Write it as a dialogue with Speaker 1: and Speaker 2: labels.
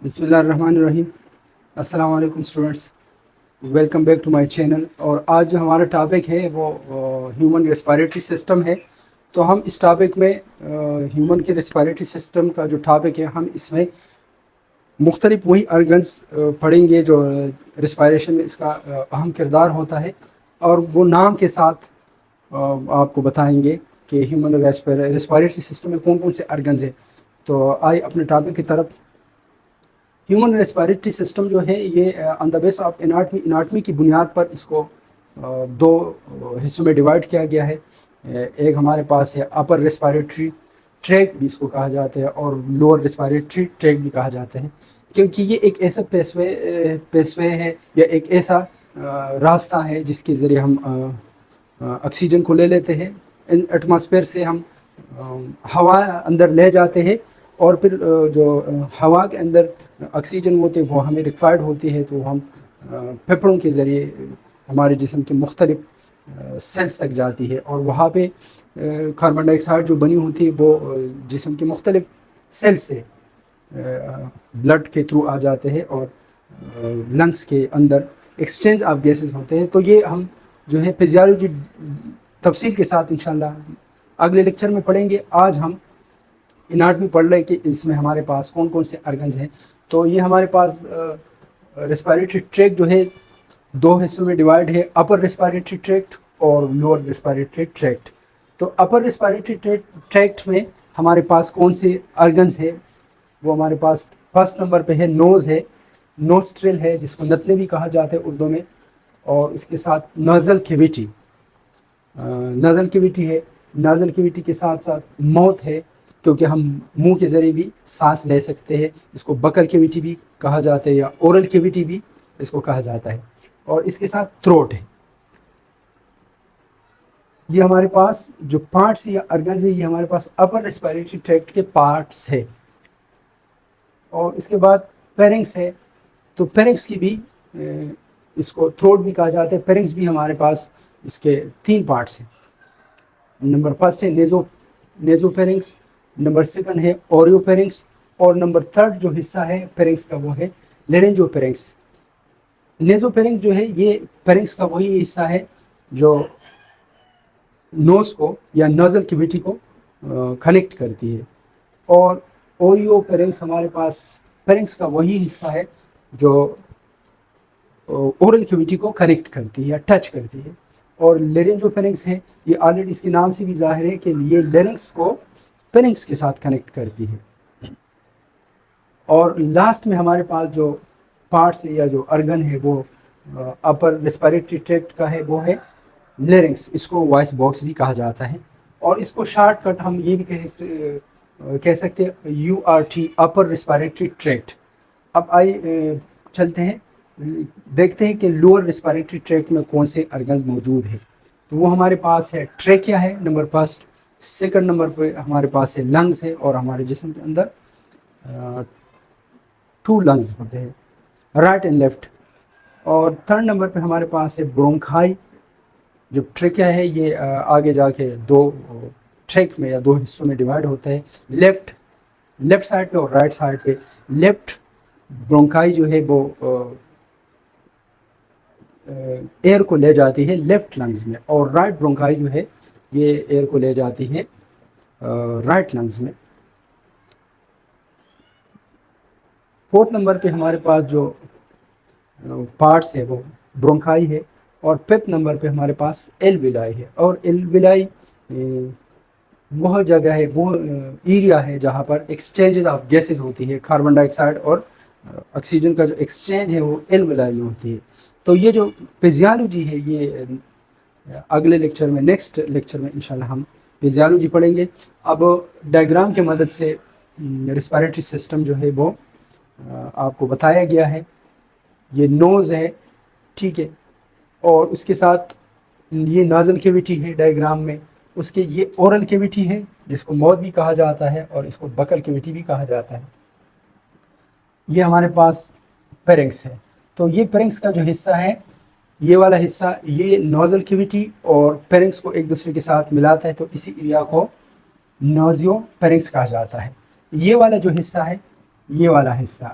Speaker 1: بسم اللہ الرحمن الرحیم۔ السلام علیکم students, welcome back to my channel. اور آج جو ہمارا ٹاپک ہے وہ ہیومن ریسپائریٹری سسٹم ہے۔ تو ہم اس ٹاپک میں ہیومن کے ریسپائریٹری سسٹم کا جو ٹاپک ہے، ہم اس میں مختلف وہی ارگنز پڑھیں گے جو ریسپائریشن میں اس کا اہم کردار ہوتا ہے، اور وہ نام کے ساتھ آپ کو بتائیں گے کہ ہیومن ریسپائریٹری سسٹم میں کون کون سے ارگنز ہیں۔ تو آئے اپنے ٹاپک کی طرف۔ ہیومن ریسپائریٹری سسٹم جو ہے یہ آن دا بیس آف اناٹمی کی بنیاد پر اس کو دو حصوں میں ڈیوائڈ کیا گیا ہے۔ ایک ہمارے پاس ہے اپر ریسپائریٹری ٹریکٹ بھی اس کو کہا جاتا ہے، اور لوور ریسپائریٹری ٹریکٹ بھی کہا جاتا ہے، کیونکہ یہ ایک ایسا پیس وے ہے یا ایک ایسا راستہ ہے جس کے ذریعے ہم آکسیجن کو لے لیتے ہیں ایٹماسفیئر سے، ہم ہوا اندر لے جاتے ہیں، اور پھر جو ہوا کے اندر آکسیجن ہوتے وہ ہمیں ریکوائرڈ ہوتی ہے، تو ہم پھیپھڑوں کے ذریعے ہمارے جسم کے مختلف سیلز تک جاتی ہے، اور وہاں پہ کاربن ڈائی آکسائڈ جو بنی ہوتی ہے وہ جسم کے مختلف سیل سے بلڈ کے تھرو آ جاتے ہیں، اور لنگس کے اندر ایکسچینج آف گیسز ہوتے ہیں۔ تو یہ ہم جو ہے فزیالوجی تفصیل کے ساتھ انشاءاللہ اگلے لیکچر میں پڑھیں گے۔ آج ہم اناٹمی پڑھ لیں کہ اس میں ہمارے پاس کون کون سے ارگنز ہیں۔ تو یہ ہمارے پاس ریسپائریٹری ٹریکٹ جو ہے دو حصوں میں ڈیوائڈ ہے، اپر ریسپائریٹری ٹریکٹ اور لوور ریسپائریٹری ٹریکٹ۔ تو اپر ریسپائریٹری ٹریکٹ میں ہمارے پاس کون سے ارگنز ہے، وہ ہمارے پاس فرسٹ نمبر پہ ہے نوز ہے، نوسٹرل ہے جس کو نتنے بھی کہا جاتا ہے اردو میں، اور اس کے ساتھ نازل کیویٹی، نازل کیویٹی ہے، نازل کیویٹی کے ساتھ ساتھ موت ہے، کیونکہ ہم منہ کے ذریعے بھی سانس لے سکتے ہیں، اس کو بکل کیویٹی بھی کہا جاتا ہے یا اورل کیویٹی بھی اس کو کہا جاتا ہے، اور اس کے ساتھ تھروٹ ہے۔ یہ ہمارے پاس جو پارٹس یا ارگنز ہے یہ ہمارے پاس اپر ریسپائریٹری ٹریکٹ کے پارٹس ہے۔ اور اس کے بعد پیرنگس ہے، تو پیرنگس کی بھی اس کو تھروٹ بھی کہا جاتا ہے۔ پیرنگس بھی ہمارے پاس اس کے تین پارٹس ہیں۔ نمبر فرسٹ ہے نیزو پیرنگس، نمبر سیکنڈ ہے اوریو پیرنگس، اور نمبر تھرڈ جو حصہ ہے پیرنگس کا وہ ہے لرنجو پیرنگس۔ نیزو پیرنگس جو ہے یہ پیرنگس کا وہی حصہ ہے جو نوز کو یا نازل کیویٹی کو کنیکٹ کرتی ہے، اور اوریو پیرنگس ہمارے پاس پیرنگس کا وہی حصہ ہے جو اورل کیویٹی کو کنیکٹ کرتی ہے یا ٹچ کرتی ہے، اور لرنجو پیرنگس ہے یہ آلریڈی اس کے نام سے بھی ظاہر ہے کہ یہ لرنگس کو پیرنگس کے ساتھ کنیکٹ کرتی ہے۔ اور لاسٹ میں ہمارے پاس جو پارٹس ہے یا جو ارگن ہے وہ اپر ریسپائریٹری ٹریکٹ کا ہے، وہ ہے لیرنگس، اس کو وائس باکس بھی کہا جاتا ہے، اور اس کو شارٹ کٹ ہم یہ بھی کہہ سکتے ہیں URT، اپر ریسپائریٹری ٹریکٹ۔ اب آئیے چلتے ہیں دیکھتے ہیں کہ لوور ریسپائریٹری ٹریکٹ میں کون سے ارگنز موجود ہیں۔ تو وہ ہمارے پاس ہے ٹریکیا ہے نمبر فرسٹ، سیکنڈ نمبر پہ ہمارے پاس ہے لنگز ہے، اور ہمارے جسم کے اندر 2 لنگز ہوتے ہیں، رائٹ اینڈ لیفٹ۔ اور تھرڈ نمبر پہ ہمارے پاس ہے برونکھائی۔ جو ٹریکیا ہے یہ آگے جا کے دو ٹریک میں یا دو حصوں میں ڈیوائڈ ہوتا ہے، لیفٹ سائڈ پہ اور رائٹ سائڈ پہ۔ لیفٹ برونکائی جو ہے وہ ایئر کو لے جاتی ہے لیفٹ لنگز میں، اور رائٹ برونکائی جو ہے یہ ایئر کو لے جاتی ہے رائٹ لنگز میں۔ فورتھ نمبر پہ ہمارے پاس جو پارٹس ہے وہ برونکائی ہے، اور ففتھ نمبر پہ ہمارے پاس ایلویلائی ہے، اور ایلویلائی وہ جگہ ہے، وہ ایریا ہے جہاں پر ایکسچینجز آف گیسز ہوتی ہے، کاربن ڈائی آکسائڈ اور آکسیجن کا جو ایکسچینج ہے وہ ایلویلائی میں ہوتی ہے۔ تو یہ جو فزیالوجی ہے یہ اگلے لیکچر میں، نیکسٹ لیکچر میں انشاءاللہ ہم فزیالوجی پڑھیں گے۔ اب ڈائیگرام کی مدد سے ریسپائریٹری سسٹم جو ہے وہ آپ کو بتایا گیا ہے۔ یہ نوز ہے، ٹھیک ہے، اور اس کے ساتھ یہ نازل کیویٹی ہے ڈائیگرام میں، اس کے یہ اورل کیویٹی ہے جس کو موت بھی کہا جاتا ہے، اور اس کو بکل کیویٹی بھی کہا جاتا ہے۔ یہ ہمارے پاس پیرنگس ہے۔ تو یہ پیرنگس کا جو حصہ ہے، یہ والا حصہ، یہ نازل کیویٹی اور پیرنگس کو ایک دوسرے کے ساتھ ملاتا ہے، تو اسی ایریا کو نازیو پیرنگس کہا جاتا ہے۔ یہ والا جو حصہ ہے، یہ والا حصہ